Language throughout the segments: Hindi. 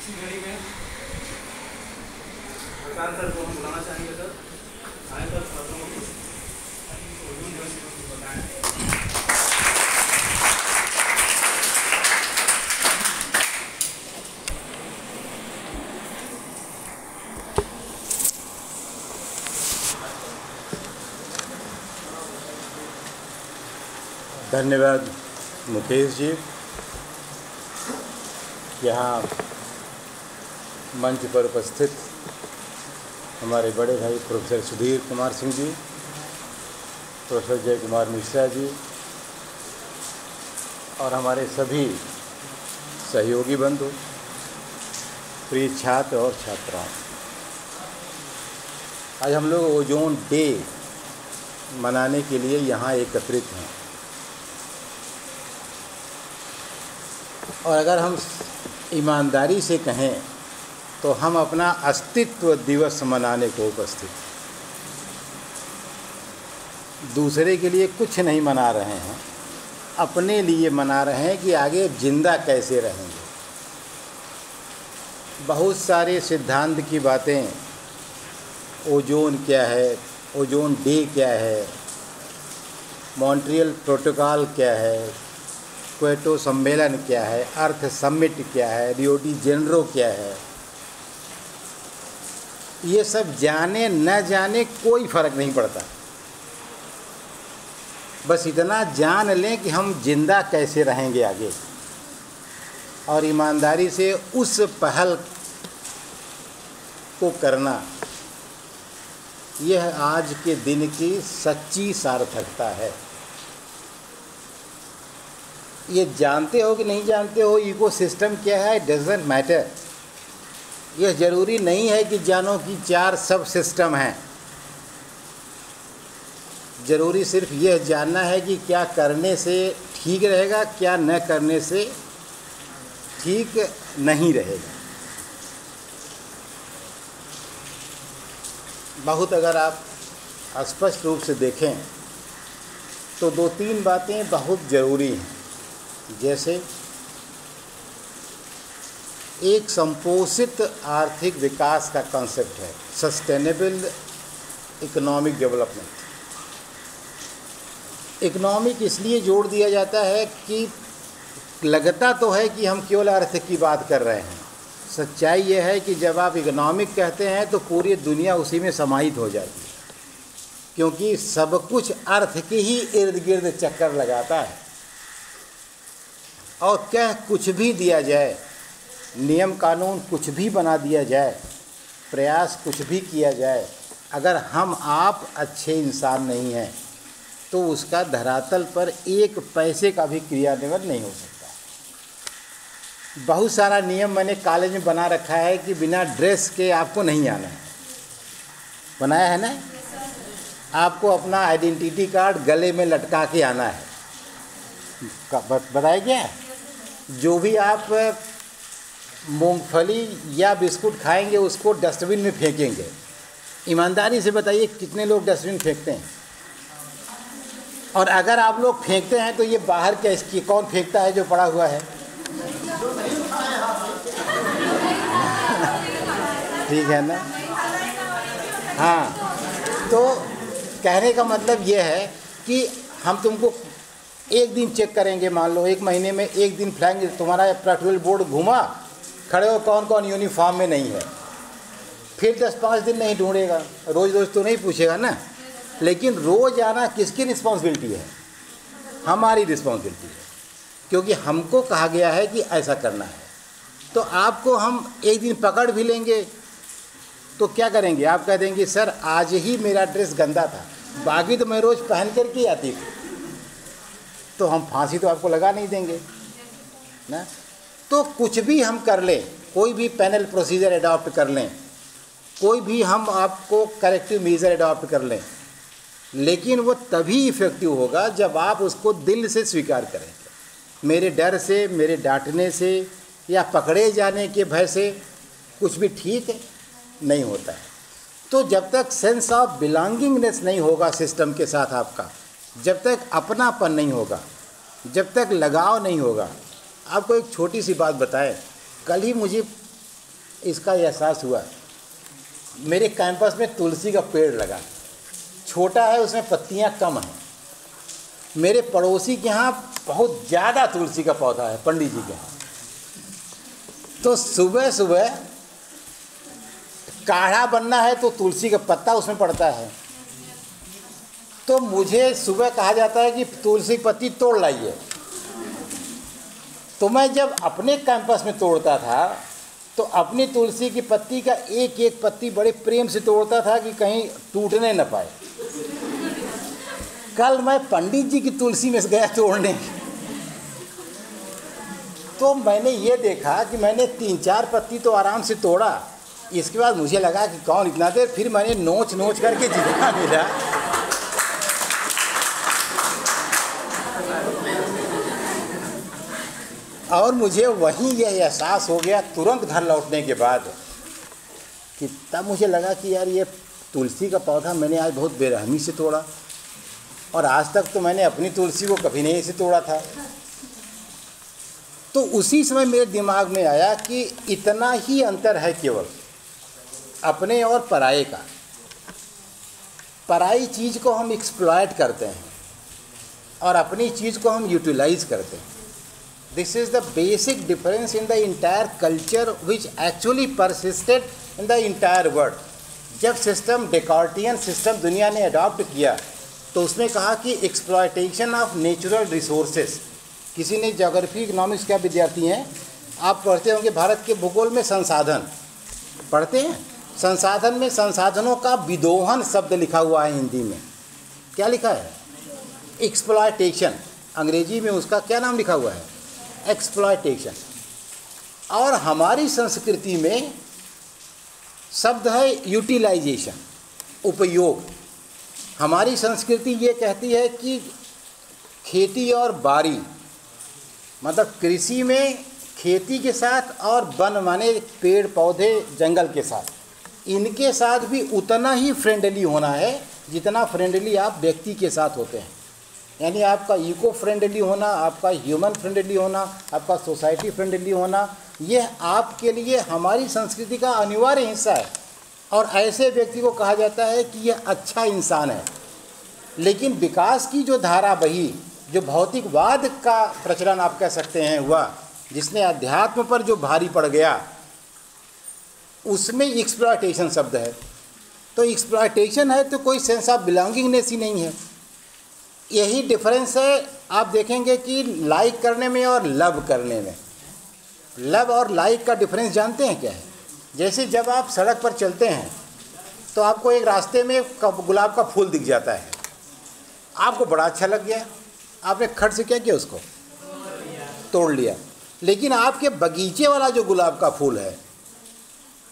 इसी घड़ी में प्रकाश सर को हम बुलाना चाहेंगे। सर आए सर, आप लोगों को ओजोन दिवस के कुछ बताएं। धन्यवाद मुकेश जी। यहाँ मंच पर उपस्थित हमारे बड़े भाई प्रोफेसर सुधीर कुमार सिंह जी, प्रोफेसर जय कुमार मिश्रा जी और हमारे सभी सहयोगी बंधु, प्रिय छात्र और छात्राओं, आज हम लोग ओजोन डे मनाने के लिए यहाँ एकत्रित हैं। और अगर हम ईमानदारी से कहें तो हम अपना अस्तित्व दिवस मनाने को उपस्थित, दूसरे के लिए कुछ नहीं मना रहे हैं, अपने लिए मना रहे हैं कि आगे जिंदा कैसे रहेंगे। बहुत सारे सिद्धांत की बातें, ओजोन क्या है, ओजोन डे क्या है, मॉन्ट्रियल प्रोटोकॉल क्या है, क्योटो सम्मेलन क्या है, अर्थ समिट क्या है, रियो डी जेनेरो क्या है, ये सब जाने न जाने कोई फ़र्क नहीं पड़ता। बस इतना जान लें कि हम जिंदा कैसे रहेंगे आगे, और ईमानदारी से उस पहल को करना, यह आज के दिन की सच्ची सार्थकता है। ये जानते हो कि नहीं जानते हो इकोसिस्टम क्या है, डजंट मैटर। यह ज़रूरी नहीं है कि जानो कि 4 सब सिस्टम हैं। ज़रूरी सिर्फ यह जानना है कि क्या करने से ठीक रहेगा, क्या न करने से ठीक नहीं रहेगा। बहुत अगर आप स्पष्ट रूप से देखें तो 2-3 बातें बहुत ज़रूरी हैं। जैसे एक संपोषित आर्थिक विकास का कॉन्सेप्ट है, सस्टेनेबल इकोनॉमिक डेवलपमेंट। इकोनॉमिक इसलिए जोड़ दिया जाता है कि लगता तो है कि हम केवल अर्थ की बात कर रहे हैं। सच्चाई यह है कि जब आप इकोनॉमिक कहते हैं तो पूरी दुनिया उसी में समाहित हो जाती है, क्योंकि सब कुछ अर्थ के ही इर्द गिर्द चक्कर लगाता है। और क्या कुछ भी दिया जाए, नियम कानून कुछ भी बना दिया जाए, प्रयास कुछ भी किया जाए, अगर हम आप अच्छे इंसान नहीं हैं तो उसका धरातल पर 1 पैसे का भी क्रियान्वयन नहीं हो सकता। बहुत सारा नियम मैंने कॉलेज में बना रखा है कि बिना ड्रेस के आपको नहीं आना है, बनाया है ना। आपको अपना आइडेंटिटी कार्ड गले में लटका के आना है, बताया क्या है। जो भी आप मूंगफली या बिस्कुट खाएंगे उसको डस्टबिन में फेंकेंगे। ईमानदारी से बताइए कितने लोग डस्टबिन फेंकते हैं? और अगर आप लोग फेंकते हैं तो ये बाहर क्या इसकी कौन फेंकता है जो पड़ा हुआ है? ठीक है ना। हाँ, तो कहने का मतलब ये है कि हम तुमको एक दिन चेक करेंगे, मान लो 1 महीने में 1 दिन फ्लैग तुम्हारा पेट्रोल बोर्ड घूमा, खड़े हो कौन कौन यूनिफॉर्म में नहीं है, फिर 10-5 दिन नहीं ढूंढेगा, रोज़ रोज़ तो नहीं पूछेगा ना। लेकिन रोज़ आना किसकी रिस्पॉन्सिबिलिटी है? हमारी रिस्पॉन्सिबिलिटी है, क्योंकि हमको कहा गया है कि ऐसा करना है। तो आपको हम एक दिन पकड़ भी लेंगे तो क्या करेंगे? आप कह देंगे सर आज ही मेरा ड्रेस गंदा था, बाकी तो मैं रोज़ पहन कर के आती थी, तो हम फांसी तो आपको लगा नहीं देंगे ना। तो कुछ भी हम कर लें, कोई भी पैनल प्रोसीजर अडॉप्ट कर लें, कोई भी हम आपको करेक्टिव मेजर अडॉप्ट कर लें, लेकिन वो तभी इफ़ेक्टिव होगा जब आप उसको दिल से स्वीकार करेंगे। मेरे डर से, मेरे डांटने से या पकड़े जाने के भय से कुछ भी ठीक नहीं होता है। तो जब तक सेंस ऑफ बिलोंगिंगनेस नहीं होगा सिस्टम के साथ आपका, जब तक अपनापन नहीं होगा, जब तक लगाव नहीं होगा। आपको एक छोटी सी बात बताएं, कल ही मुझे इसका एहसास हुआ। मेरे कैंपस में तुलसी का पेड़ लगा, छोटा है, उसमें पत्तियां कम हैं। मेरे पड़ोसी के यहाँ बहुत ज़्यादा तुलसी का पौधा है, पंडित जी के यहाँ। तो सुबह सुबह काढ़ा बनना है तो तुलसी का पत्ता उसमें पड़ता है। तो मुझे सुबह कहा जाता है कि तुलसी पत्ती तोड़ लाइए। तो मैं जब अपने कैंपस में तोड़ता था तो अपनी तुलसी की पत्ती का एक एक पत्ती बड़े प्रेम से तोड़ता था कि कहीं टूटने न पाए। कल मैं पंडित जी की तुलसी में गया तोड़ने, तो मैंने ये देखा कि मैंने 3-4 पत्ती तो आराम से तोड़ा। इसके बाद मुझे लगा कि कौन इतना देर, फिर मैंने नोच नोच करके जितना मिला और मुझे वहीं यह एहसास हो गया तुरंत घर लौटने के बाद कि तब मुझे लगा कि यार ये तुलसी का पौधा मैंने आज बहुत बेरहमी से तोड़ा और आज तक तो मैंने अपनी तुलसी को कभी नहीं ऐसे तोड़ा था। तो उसी समय मेरे दिमाग में आया कि इतना ही अंतर है केवल अपने और पराये का। पराई चीज़ को हम एक्सप्लॉयट करते हैं और अपनी चीज़ को हम यूटिलाइज करते हैं। This is the basic difference in the entire culture which actually persisted in the entire world. जब सिस्टम डेकार्टियन सिस्टम दुनिया ने अडॉप्ट किया तो उसमें कहा कि एक्सप्लॉयटेशन ऑफ नेचुरल रिसोर्सेज। किसी ने ज्योग्राफी इकोनॉमिक्स का विद्यार्थी हैं, आप पढ़ते होंगे भारत के भूगोल में संसाधन पढ़ते हैं। संसाधन में संसाधनों का विदोहन शब्द लिखा हुआ है हिंदी में। क्या लिखा है? एक्सप्लॉयटेशन। अंग्रेजी में उसका क्या नाम लिखा हुआ है? एक्सप्लॉयटेशन। और हमारी संस्कृति में शब्द है यूटिलाइजेशन, उपयोग। हमारी संस्कृति ये कहती है कि खेती और बाड़ी, मतलब कृषि में खेती के साथ और वन माने पेड़ पौधे जंगल के साथ, इनके साथ भी उतना ही फ्रेंडली होना है जितना फ्रेंडली आप व्यक्ति के साथ होते हैं। यानी आपका इको फ्रेंडली होना, आपका ह्यूमन फ्रेंडली होना, आपका सोसाइटी फ्रेंडली होना, यह आपके लिए हमारी संस्कृति का अनिवार्य हिस्सा है। और ऐसे व्यक्ति को कहा जाता है कि यह अच्छा इंसान है। लेकिन विकास की जो धारा बही, जो भौतिकवाद का प्रचलन आप कह सकते हैं हुआ, जिसने अध्यात्म पर जो भारी पड़ गया, उसमें एक्सप्लॉयटेशन शब्द है। तो एक्सप्लॉयटेशन है तो कोई सेंस ऑफ बिलोंगिंगनेस ही नहीं है। यही डिफरेंस है। आप देखेंगे कि लाइक करने में और लव करने में, लव और लाइक का डिफरेंस जानते हैं क्या है? जैसे जब आप सड़क पर चलते हैं तो आपको एक रास्ते में गुलाब का फूल दिख जाता है, आपको बड़ा अच्छा लग गया, आपने खट से क्या किया? उसको तोड़ लिया। लेकिन आपके बगीचे वाला जो गुलाब का फूल है,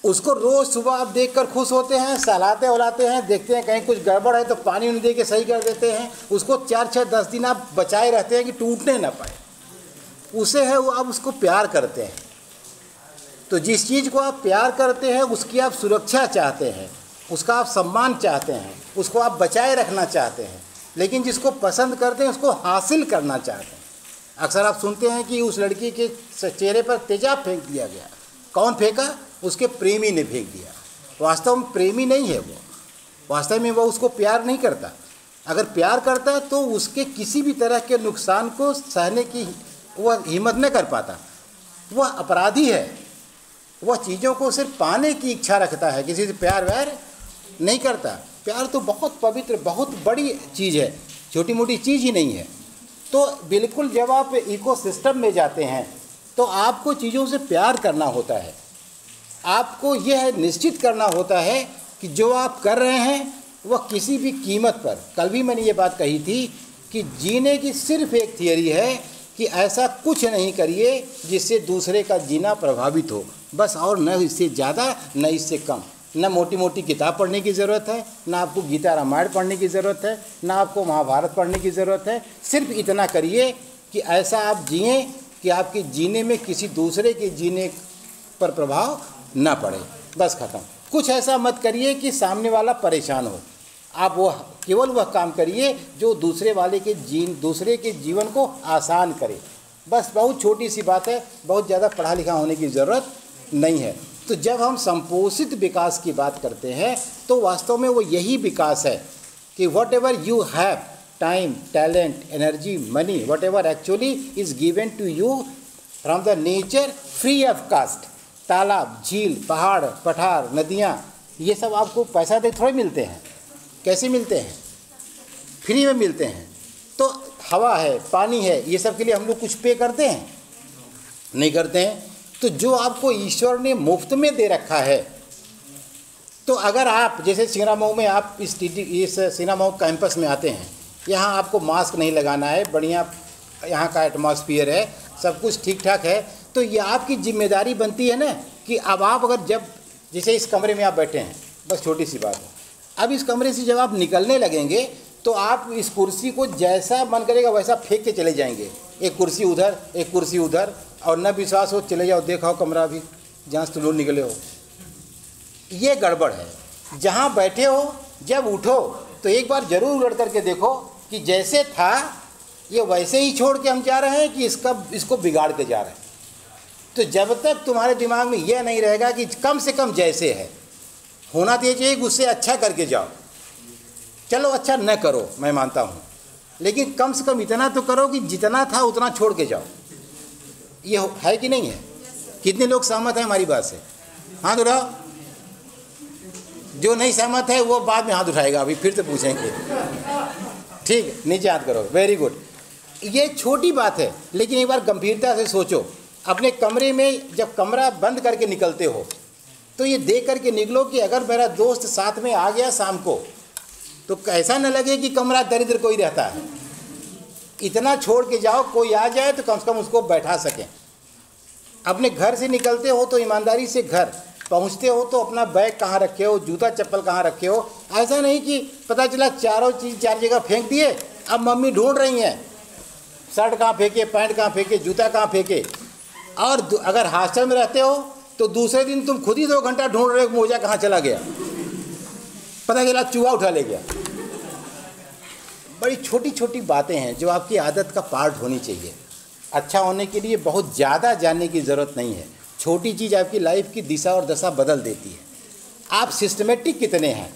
उसको रोज़ सुबह आप देखकर खुश होते हैं, सहलाते उलाते हैं, देखते हैं कहीं कुछ गड़बड़ है तो पानी उन्हें दे के सही कर देते हैं। उसको 4-6-10 दिन आप बचाए रहते हैं कि टूटने ना पाए। उसे है वो, आप उसको प्यार करते हैं। तो जिस चीज़ को आप प्यार करते हैं उसकी आप सुरक्षा चाहते हैं, उसका आप सम्मान चाहते हैं, उसको आप बचाए रखना चाहते हैं। लेकिन जिसको पसंद करते हैं उसको हासिल करना चाहते हैं। अक्सर आप सुनते हैं कि उस लड़की के चेहरे पर तेजाब फेंक दिया गया। कौन फेंका? उसके प्रेमी ने फेंक दिया। वास्तव में प्रेमी नहीं है वो, वास्तव में वो उसको प्यार नहीं करता। अगर प्यार करता है तो उसके किसी भी तरह के नुकसान को सहने की वह हिम्मत न कर पाता। वह अपराधी है, वह चीज़ों को सिर्फ पाने की इच्छा रखता है, किसी से प्यार व्यार नहीं करता। प्यार तो बहुत पवित्र, बहुत बड़ी चीज़ है, छोटी मोटी चीज़ ही नहीं है। तो बिल्कुल जब आप इकोसिस्टम में जाते हैं तो आपको चीज़ों से प्यार करना होता है। आपको यह निश्चित करना होता है कि जो आप कर रहे हैं वह किसी भी कीमत पर, कल भी मैंने ये बात कही थी कि जीने की सिर्फ एक थियरी है कि ऐसा कुछ नहीं करिए जिससे दूसरे का जीना प्रभावित हो, बस। और न इससे ज़्यादा न इससे कम। न मोटी मोटी किताब पढ़ने की ज़रूरत है, न आपको गीता रामायण पढ़ने की ज़रूरत है, न आपको महाभारत पढ़ने की ज़रूरत है। सिर्फ इतना करिए कि ऐसा आप जिएँ कि आपके जीने में किसी दूसरे के जीने पर प्रभाव ना पड़े, बस ख़त्म। कुछ ऐसा मत करिए कि सामने वाला परेशान हो। आप वो केवल वह काम करिए जो दूसरे के जीवन को आसान करे, बस। बहुत छोटी सी बात है, बहुत ज़्यादा पढ़ा लिखा होने की ज़रूरत नहीं है। तो जब हम संपोषित विकास की बात करते हैं तो वास्तव में वो यही विकास है कि whatever you have, time, talent, energy, money, whatever actually is given to you from the nature free of cost. तालाब, झील, पहाड़, पठार, नदियाँ, ये सब आपको पैसा दे थोड़े मिलते हैं। कैसे मिलते हैं? फ्री में मिलते हैं। तो हवा है, पानी है, ये सब के लिए हम लोग कुछ पे करते हैं? नहीं करते हैं। तो जो आपको ईश्वर ने मुफ्त में दे रखा है, तो अगर आप जैसे सिंगरामऊ में आप इस सिंगरामऊ कैंपस में आते हैं, यहाँ आपको मास्क नहीं लगाना है, बढ़िया यहाँ का एटमॉस्फेयर है, सब कुछ ठीक ठाक है, तो ये आपकी जिम्मेदारी बनती है ना कि अब आप अगर जब जैसे इस कमरे में आप बैठे हैं, बस छोटी सी बात है, अब इस कमरे से जब आप निकलने लगेंगे तो आप इस कुर्सी को जैसा मन करेगा वैसा फेंक के चले जाएंगे, एक कुर्सी उधर, एक कुर्सी उधर, और न विश्वास हो चले जाओ, देखा हो कमरा भी जहाँ से तुम लोग निकले हो। ये गड़बड़ है। जहाँ बैठे हो जब उठो तो एक बार ज़रूर उलट करके देखो कि जैसे था ये वैसे ही छोड़ के हम जा रहे हैं कि इसको बिगाड़ के जा रहे हैं। तो जब तक तुम्हारे दिमाग में यह नहीं रहेगा कि कम से कम जैसे है होना तो ये चाहिए, उससे अच्छा करके जाओ। चलो अच्छा न करो, मैं मानता हूँ, लेकिन कम से कम इतना तो करो कि जितना था उतना छोड़ के जाओ। ये है कि नहीं है? कितने लोग सहमत हैं हमारी बात से? हाथ उठाओ। जो नहीं सहमत है वो बाद में हाथ उठाएगा, अभी फिर से पूछेंगे। ठीक है, नीचे हाथ करो। Very good. ये छोटी बात है, लेकिन एक बार गंभीरता से सोचो। अपने कमरे में जब कमरा बंद करके निकलते हो तो ये देख करके निकलो कि अगर मेरा दोस्त साथ में आ गया शाम को तो ऐसा न लगे कि कमरा दरिद्र कोई रहता है। इतना छोड़ के जाओ, कोई आ जाए तो कम से कम उसको बैठा सकें। अपने घर से निकलते हो तो ईमानदारी से घर पहुंचते हो तो अपना बैग कहाँ रखे हो, जूता चप्पल कहाँ रखे हो। ऐसा नहीं कि पता चला चारों चीज़ चार जगह फेंक दिए, अब मम्मी ढूंढ रही हैं शर्ट कहाँ फेंके, पैंट कहाँ फेंके, जूता कहाँ फेंके। और अगर हॉस्टल में रहते हो तो दूसरे दिन तुम खुद ही 2 घंटा ढूंढ रहे हो मोजा कहाँ चला गया, पता चला चूहा उठा ले गया। बड़ी छोटी छोटी बातें हैं जो आपकी आदत का पार्ट होनी चाहिए। अच्छा होने के लिए बहुत ज़्यादा जानने की ज़रूरत नहीं है। छोटी चीज़ आपकी लाइफ की दिशा और दशा बदल देती है। आप सिस्टमेटिक कितने हैं?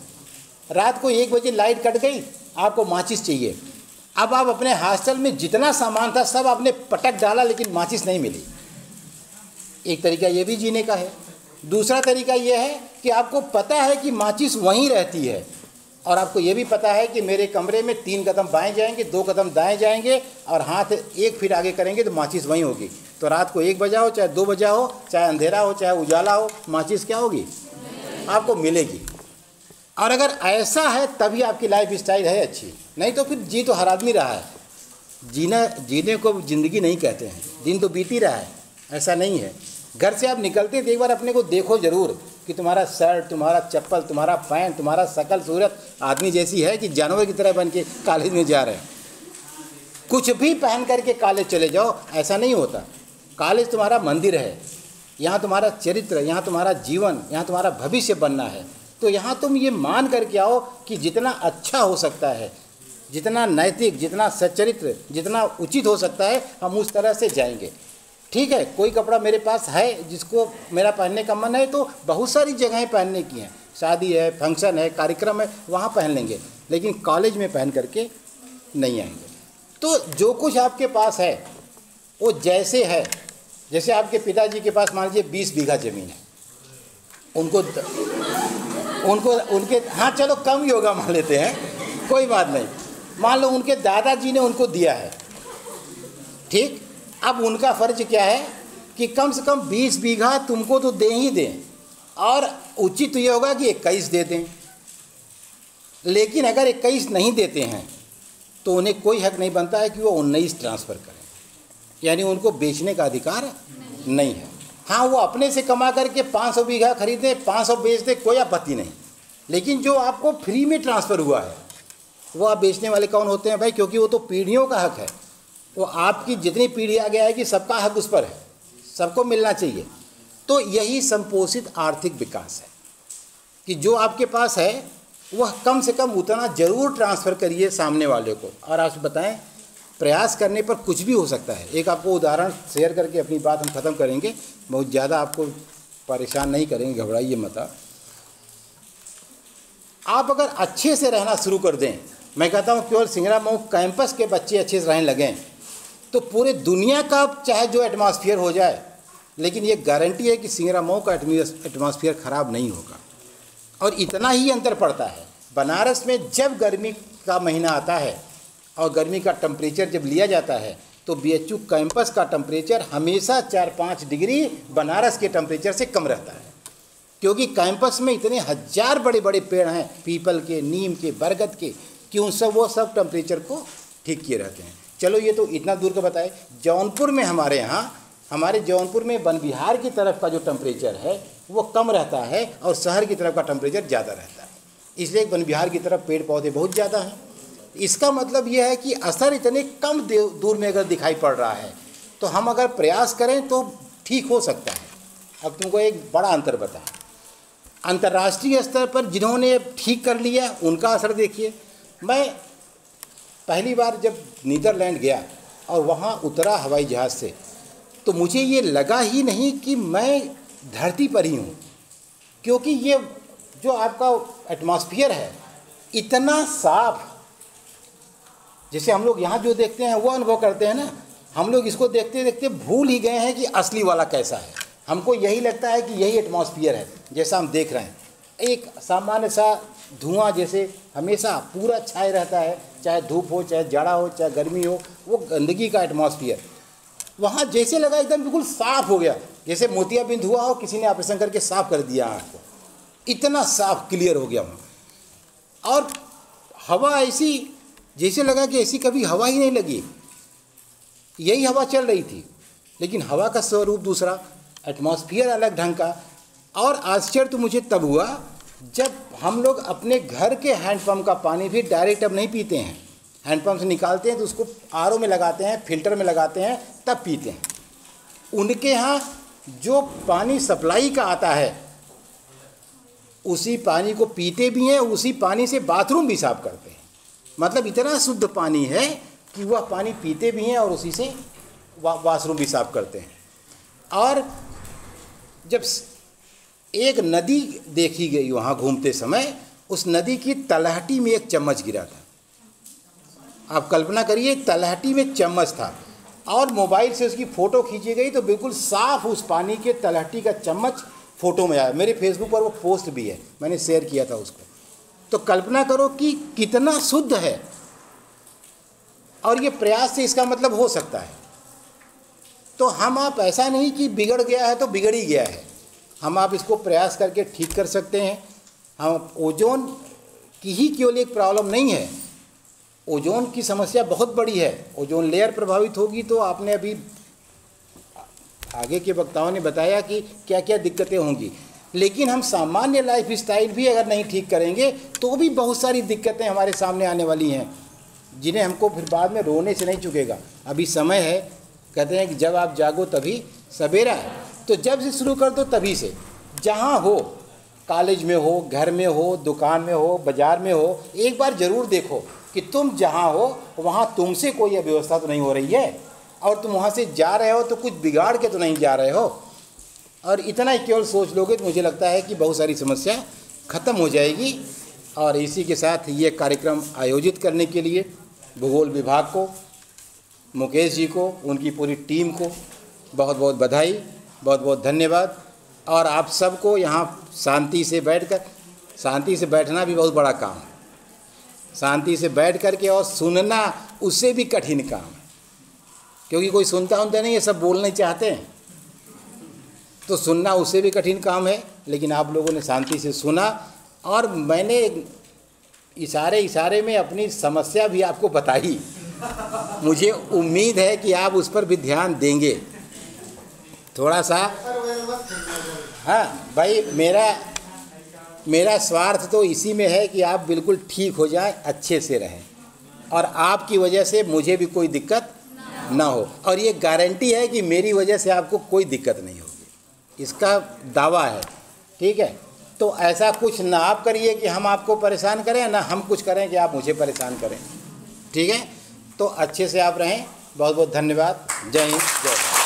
रात को 1 बजे लाइट कट गई, आपको माचिस चाहिए। अब आप अपने हॉस्टल में जितना सामान था सब आपने पटक डाला, लेकिन माचिस नहीं मिली। एक तरीका ये भी जीने का है। दूसरा तरीका ये है कि आपको पता है कि माचिस वहीं रहती है, और आपको ये भी पता है कि मेरे कमरे में 3 कदम बाएं जाएंगे, 2 कदम दाएं जाएंगे, और हाथ 1 फीट आगे करेंगे तो माचिस वहीं होगी। तो रात को 1 बजा हो, चाहे 2 बजा हो, चाहे अंधेरा हो, चाहे उजाला हो, माचिस क्या होगी? आपको मिलेगी। और अगर ऐसा है तभी आपकी लाइफ स्टाइल है अच्छी, नहीं तो फिर जी तो हर आदमी रहा है। जीने को ज़िंदगी नहीं कहते हैं, दिन तो बीत ही रहा है। ऐसा नहीं है। घर से आप निकलते तो एक बार अपने को देखो ज़रूर कि तुम्हारा शर्ट, तुम्हारा चप्पल, तुम्हारा पैंट, तुम्हारा शकल सूरत आदमी जैसी है कि जानवर की तरह बन के कॉलेज में जा रहे हैं। कुछ भी पहन करके कॉलेज चले जाओ, ऐसा नहीं होता। कॉलेज तुम्हारा मंदिर है, यहाँ तुम्हारा चरित्र, यहाँ तुम्हारा जीवन, यहाँ तुम्हारा भविष्य बनना है। तो यहाँ तुम ये मान करके आओ कि जितना अच्छा हो सकता है, जितना नैतिक, जितना सच्चरित्र, जितना उचित हो सकता है, हम उस तरह से जाएंगे। ठीक है, कोई कपड़ा मेरे पास है जिसको मेरा पहनने का मन है तो बहुत सारी जगहें पहनने की हैं, शादी है, फंक्शन है, कार्यक्रम है, वहाँ पहन लेंगे, लेकिन कॉलेज में पहन करके नहीं आएंगे। तो जो कुछ आपके पास है वो जैसे है, जैसे आपके पिताजी के पास मान लीजिए 20 बीघा ज़मीन है, उनके हाँ चलो कम ही होगा मान लेते हैं, कोई बात नहीं, मान लो उनके दादाजी ने उनको दिया है। ठीक, अब उनका फ़र्ज क्या है कि कम से कम 20 बीघा तुमको तो दे ही दें, और उचित तो ये होगा कि 21 दे दें। लेकिन अगर 21 नहीं देते हैं तो उन्हें कोई हक नहीं बनता है कि वो 19 ट्रांसफ़र करें, यानी उनको बेचने का अधिकार नहीं है। हाँ, वो अपने से कमा करके 500 बीघा खरीदें, 500 बेच दें, कोई आपत्ति नहीं। लेकिन जो आपको फ्री में ट्रांसफ़र हुआ है वो आप बेचने वाले कौन होते हैं भाई? क्योंकि वो तो पीढ़ियों का हक है, वो आपकी जितनी पीढ़ी आगे आएगी सबका हक उस पर है, सबको मिलना चाहिए। तो यही संपोषित आर्थिक विकास है कि जो आपके पास है वह कम से कम उतना ज़रूर ट्रांसफ़र करिए सामने वाले को। और आप बताएं, प्रयास करने पर कुछ भी हो सकता है। एक आपको उदाहरण शेयर करके अपनी बात हम ख़त्म करेंगे, बहुत ज़्यादा आपको परेशान नहीं करेंगे, घबराइए मत। आप अगर अच्छे से रहना शुरू कर दें, मैं कहता हूँ केवल सिंगरा मऊ कैंपस के बच्चे अच्छे से रहने लगें तो पूरे दुनिया का चाहे जो एटमॉस्फेयर हो जाए, लेकिन ये गारंटी है कि सिंगरा मऊ का एटमॉस्फेयर ख़राब नहीं होगा। और इतना ही अंतर पड़ता है, बनारस में जब गर्मी का महीना आता है और गर्मी का टेम्परेचर जब लिया जाता है तो BHU कैंपस का टेम्परेचर हमेशा 4-5 डिग्री बनारस के टेम्परेचर से कम रहता है, क्योंकि कैंपस में इतने हजार बड़े बड़े पेड़ हैं, पीपल के, नीम के, बरगद के, कि उन सब वो सब टेम्परेचर को ठीक किए रहते हैं। चलो ये तो इतना दूर का बताए। जौनपुर में हमारे जौनपुर में वन विहार की तरफ का जो टेम्परेचर है वो कम रहता है और शहर की तरफ का टेम्परेचर ज़्यादा रहता है, इसलिए वन विहार की तरफ पेड़ पौधे बहुत ज़्यादा हैं। इसका मतलब यह है कि असर इतने कम दूर में अगर दिखाई पड़ रहा है तो हम अगर प्रयास करें तो ठीक हो सकता है। अब तुमको एक बड़ा अंतर बताएं, अंतर्राष्ट्रीय स्तर पर जिन्होंने ठीक कर लिया उनका असर देखिए। मैं पहली बार जब नीदरलैंड गया और वहाँ उतरा हवाई जहाज़ से तो मुझे ये लगा ही नहीं कि मैं धरती पर ही हूँ, क्योंकि ये जो आपका एटमॉस्फेयर है इतना साफ, जैसे हम लोग यहाँ जो देखते हैं वो अनुभव करते हैं ना, हम लोग इसको देखते देखते भूल ही गए हैं कि असली वाला कैसा है। हमको यही लगता है कि यही एटमॉस्फेयर है जैसा हम देख रहे हैं, एक सामान्य सा धुआं जैसे हमेशा पूरा छाए रहता है, चाहे धूप हो, चाहे जाड़ा हो, चाहे गर्मी हो, वो गंदगी का एटमॉस्फेयर। वहाँ जैसे लगा एकदम बिल्कुल साफ़ हो गया, जैसे मोतियाबिंद हुआ हो, किसी ने ऑपरेशन करके साफ़ कर दिया आँख को, इतना साफ क्लियर हो गया वहाँ। और हवा ऐसी, जैसे लगा कि ऐसी कभी हवा ही नहीं लगी, यही हवा चल रही थी, लेकिन हवा का स्वरूप दूसरा, एटमॉस्फेयर अलग ढंग का। और आश्चर्य तो मुझे तब हुआ जब हम लोग अपने घर के हैंडपम्प का पानी भी डायरेक्ट अब नहीं पीते हैं, हैंडपम्प से निकालते हैं तो उसको RO में लगाते हैं, फिल्टर में लगाते हैं, तब पीते हैं। उनके यहाँ जो पानी सप्लाई का आता है उसी पानी को पीते भी हैं, उसी पानी से बाथरूम भी साफ करते हैं। मतलब इतना शुद्ध पानी है कि वह पानी पीते भी हैं और उसी से वॉशरूम भी साफ करते हैं। और जब एक नदी देखी गई वहाँ घूमते समय, उस नदी की तलहटी में एक चम्मच गिरा था। आप कल्पना करिए, तलहटी में चम्मच था और मोबाइल से उसकी फ़ोटो खींची गई तो बिल्कुल साफ उस पानी के तलहटी का चम्मच फ़ोटो में आया। मेरे फेसबुक पर वो पोस्ट भी है, मैंने शेयर किया था उसको। तो कल्पना करो कि कितना शुद्ध है, और ये प्रयास से इसका मतलब हो सकता है। तो हम आप ऐसा नहीं कि बिगड़ गया है तो बिगड़ ही गया है, हम आप इसको प्रयास करके ठीक कर सकते हैं। हम ओजोन की ही केवल एक प्रॉब्लम नहीं है, ओजोन की समस्या बहुत बड़ी है। ओजोन लेयर प्रभावित होगी तो आपने अभी आगे के वक्ताओं ने बताया कि क्या क्या दिक्कतें होंगी, लेकिन हम सामान्य लाइफ स्टाइल भी अगर नहीं ठीक करेंगे तो भी बहुत सारी दिक्कतें हमारे सामने आने वाली हैं, जिन्हें हमको फिर बाद में रोने से नहीं चुकेगा। अभी समय है, कहते हैं कि जब आप जागो तभी सवेरा है, तो जब से शुरू कर दो तभी से। जहाँ हो, कॉलेज में हो, घर में हो, दुकान में हो, बाज़ार में हो, एक बार ज़रूर देखो कि तुम जहाँ हो वहाँ तुमसे कोई अव्यवस्था तो नहीं हो रही है, और तुम वहाँ से जा रहे हो तो कुछ बिगाड़ के तो नहीं जा रहे हो। और इतना ही केवल सोच लोगे तो मुझे लगता है कि बहुत सारी समस्या ख़त्म हो जाएगी। और इसी के साथ ये कार्यक्रम आयोजित करने के लिए भूगोल विभाग को, मुकेश जी को, उनकी पूरी टीम को बहुत बहुत बधाई, बहुत बहुत धन्यवाद। और आप सबको यहाँ शांति से बैठना भी बहुत बड़ा काम है। शांति से बैठ कर के और सुनना उससे भी कठिन काम है, क्योंकि कोई सुनता नहीं है, सब बोलने चाहते हैं, तो सुनना उससे भी कठिन काम है। लेकिन आप लोगों ने शांति से सुना और मैंने इशारे में अपनी समस्या भी आपको बताई। मुझे उम्मीद है कि आप उस पर भी ध्यान देंगे थोड़ा सा। हाँ भाई, मेरा स्वार्थ तो इसी में है कि आप बिल्कुल ठीक हो जाएं, अच्छे से रहें, और आपकी वजह से मुझे भी कोई दिक्कत ना हो। और ये गारंटी है कि मेरी वजह से आपको कोई दिक्कत नहीं होगी, इसका दावा है। ठीक है, तो ऐसा कुछ ना आप करिए कि हम आपको परेशान करें, ना हम कुछ करें कि आप मुझे परेशान करें। ठीक है, तो अच्छे से आप रहें। बहुत बहुत धन्यवाद। जय हिंद, जय भारत।